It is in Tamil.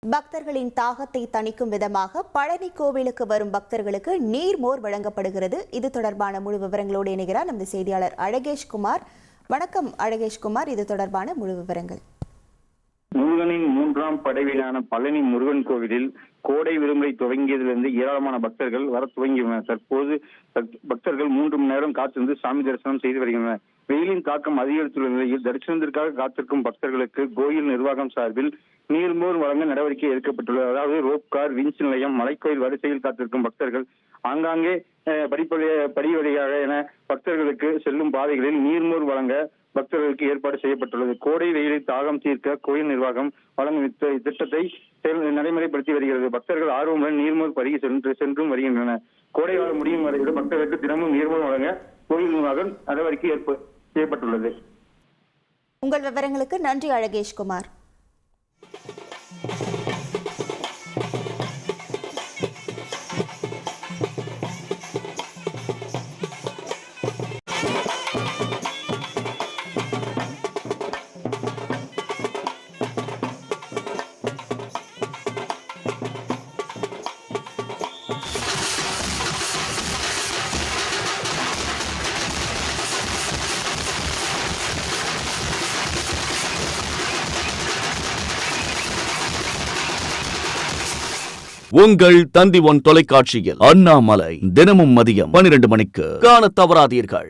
பக்தர்களின் தாகத்தை தணிக்கும் விதமாக பழனி கோவிலுக்கு வரும் பக்தர்களுக்கு நீர்மோர் வழங்கப்படுகிறது. இது தொடர்பான முழு விவரங்களோடு இணைகிறார் நமது செய்தியாளர் அழகேஷ்குமார். வணக்கம் அழகேஷ்குமார், இது தொடர்பான முழு விவரங்கள். முருகனின் மூன்றாம் படைவீடான பழனி முருகன் கோவிலில் கோடை விடுமுறை துவங்கியதிலிருந்து ஏராளமான பக்தர்கள் வர துவங்கியுள்ளனர். தற்போது பக்தர்கள் 3 மணி நேரம் காத்திருந்து சாமி தரிசனம் செய்து வருகின்றனர். வெயிலின் தாக்கம் அதிகரித்துள்ள நிலையில் தரிசனத்திற்காக காத்திருக்கும் பக்தர்களுக்கு கோயில் நிர்வாகம் சார்பில் நீர்மோர் வழங்க நடவடிக்கை எடுக்கப்பட்டுள்ளது. அதாவது ரோப் கார், விஞ்ச் நிலையம், மலைக்கோயில் வரிசையில் காத்திருக்கும் பக்தர்கள் ஆங்காங்கே படி வழியாக என பக்தர்களுக்கு செல்லும் பாதைகளில் நீர்மோர் வழங்க பக்தர்களுக்கு ஏற்பாடு செய்யப்பட்டுள்ளது. கோடை வெயிலை தாகம் தீர்க்க கோயில் நிர்வாகம் வழங்கும் இத்திட்டத்தை நடைமுறைப்படுத்தி வருகிறது. பக்தர்கள் ஆர்வமுடன் நீர்மோர் பருகி சென்றும் வருகின்றனர். கோடை காலம் முடியும் வரையில் பக்தர்களுக்கு தினமும் நீர்மோர் வழங்க கோயில் நிர்வாகம் நடவடிக்கை செய்யப்பட்டுள்ளது. உங்கள் விவரங்களுக்கு நன்றி அழகேஷ்குமார். உங்கள் தந்தி ஒன் தொலைக்காட்சியில் அண்ணாமலை தினமும் மதியம் 12 மணிக்கு காணத் தவறாதீர்கள்.